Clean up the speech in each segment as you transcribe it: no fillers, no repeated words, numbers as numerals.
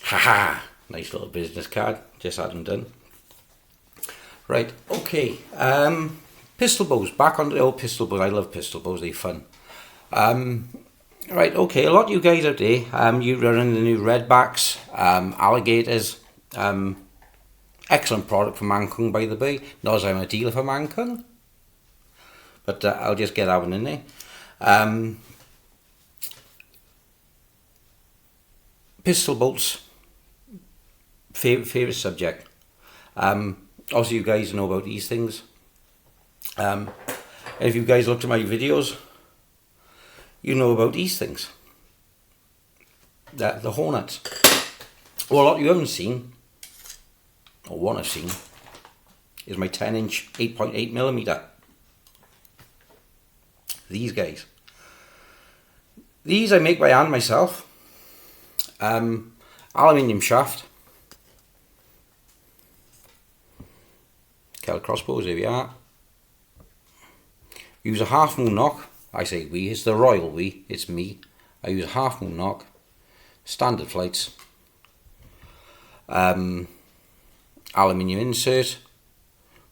Haha, nice little business card, just had them done. Right, okay, pistol bows, back on the old pistol bows. I love pistol bows, they're fun. Right, okay, a lot of you guys out there, you're running the new redbacks, alligators, excellent product for Mancung, by the way. Not as I'm a dealer for Mancung, but I'll just get that one in there. Pistol bolts, favourite subject. Also, you guys know about these things. And if you guys looked at my videos, you know about these things. The Hornets. Well, a lot you haven't seen, or want to see, is my 10-inch 8.8mm. These guys. These I make by hand myself. Aluminium shaft. Celtic Crossbows, here we are. Use a half moon nock. I say we, it's the royal we, it's me. I use a half moon nock, standard flights, aluminium insert,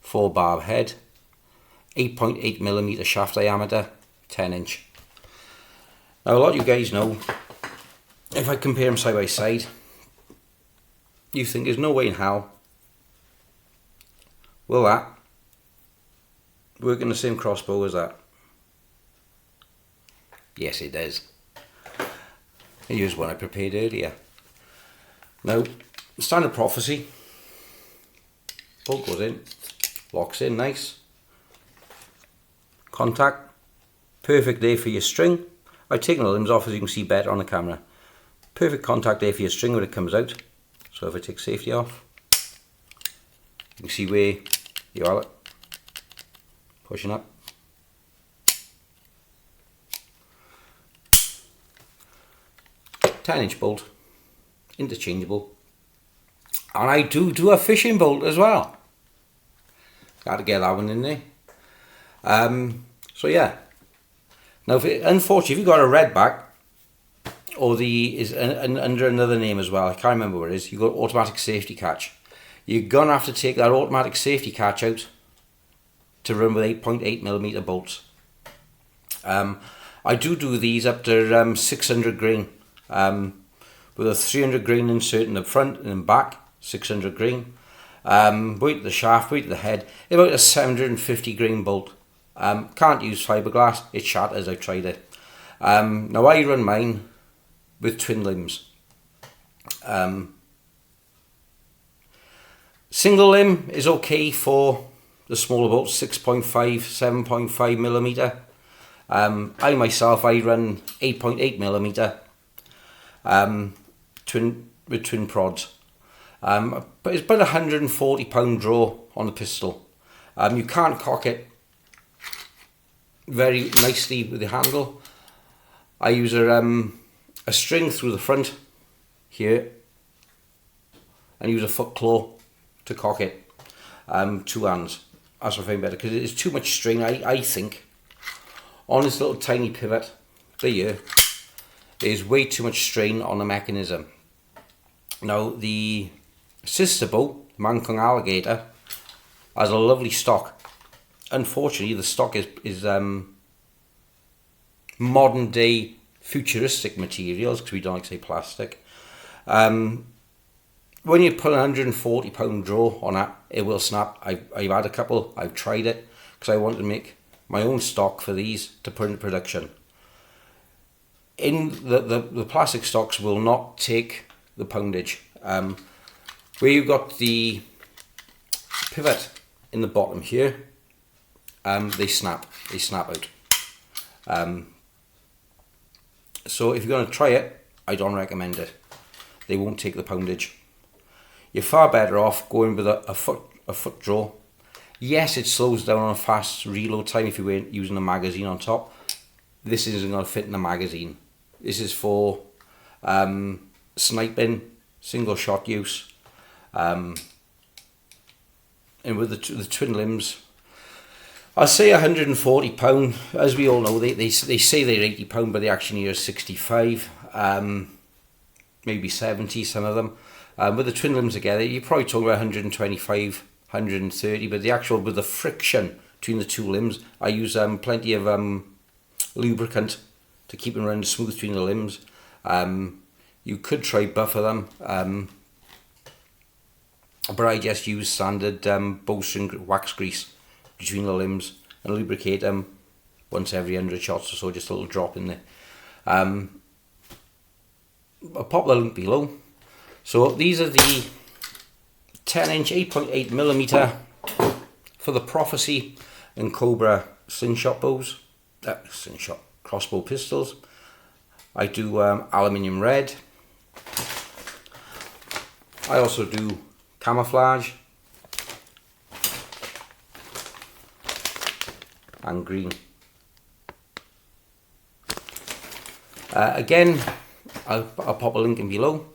4 barb head, 8.8mm shaft diameter, 10-inch. Now a lot of you guys know, if I compare them side by side, you think there's no way in hell will that work in the same crossbow as that. Yes, it does. Here's one I prepared earlier. Now, standard prophecy. Bolt goes in, locks in nice. Contact, perfect there for your string. I've taken the limbs off as you can see better on the camera. Perfect contact there for your string when it comes out. So if I take safety off, you can see where you are, pushing up. "10-inch bolt, interchangeable, and I do a fishing bolt as well. Got to get that one in there. So yeah. Now, unfortunately, if you've got a redback, or under another name as well, I can't remember what it is, you've got automatic safety catch. You're gonna have to take that automatic safety catch out to run with 8.8mm bolts. I do these up to 600 grain. With a 300 grain insert in the front and in back, 600 grain. Weight of the shaft, weight of the head, about a 750 grain bolt. Can't use fiberglass, it shatters, I've tried it. Now I run mine with twin limbs. Single limb is okay for the smaller bolts, 6.5, 7.5mm. I myself, I run 8.8mm. With twin prods. But it's about a £140 draw on the pistol. You can't cock it very nicely with the handle. I use a string through the front here and use a foot claw to cock it. 2 hands. That's what I find better, because it's too much strain, I think, on this little tiny pivot there. There's way too much strain on the mechanism. Now the sister bow, Mancung Alligator, has a lovely stock. Unfortunately, the stock is modern day futuristic materials, because we don't like to say plastic. When you put a £140 draw on that, it will snap. I've had a couple, I've tried it, because I wanted to make my own stock for these to put into production. In the plastic stocks will not take the poundage. Where you've got the pivot in the bottom here, they snap out. So if you're going to try it, I don't recommend it. They won't take the poundage. You're far better off going with a foot draw. Yes, it slows down on a fast reload time if you weren't using a magazine on top. This isn't going to fit in the magazine. This is for sniping, single shot use, and with the twin limbs, I'll say £140. As we all know, they say they're £80, but they actually are 65, maybe 70, some of them. With the twin limbs together, you're probably talking about 125, 130, but the actual, with the friction between the two limbs, I use plenty of lubricant to keep them running smooth between the limbs. You could try buffer them, but I just use standard bowstring wax grease between the limbs and lubricate them once every 100 shots or so, just a little drop in there. I'll pop the link below. So these are the 10-inch 8.8mm for the Prophecy and Cobra slingshot bows, slingshot crossbow pistols. I do aluminium red. I also do camouflage and green. Again, I'll pop a link in below.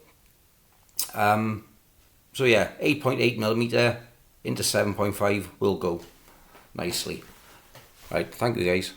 So yeah, 8.8mm into 7.5 will go nicely. Right, thank you guys.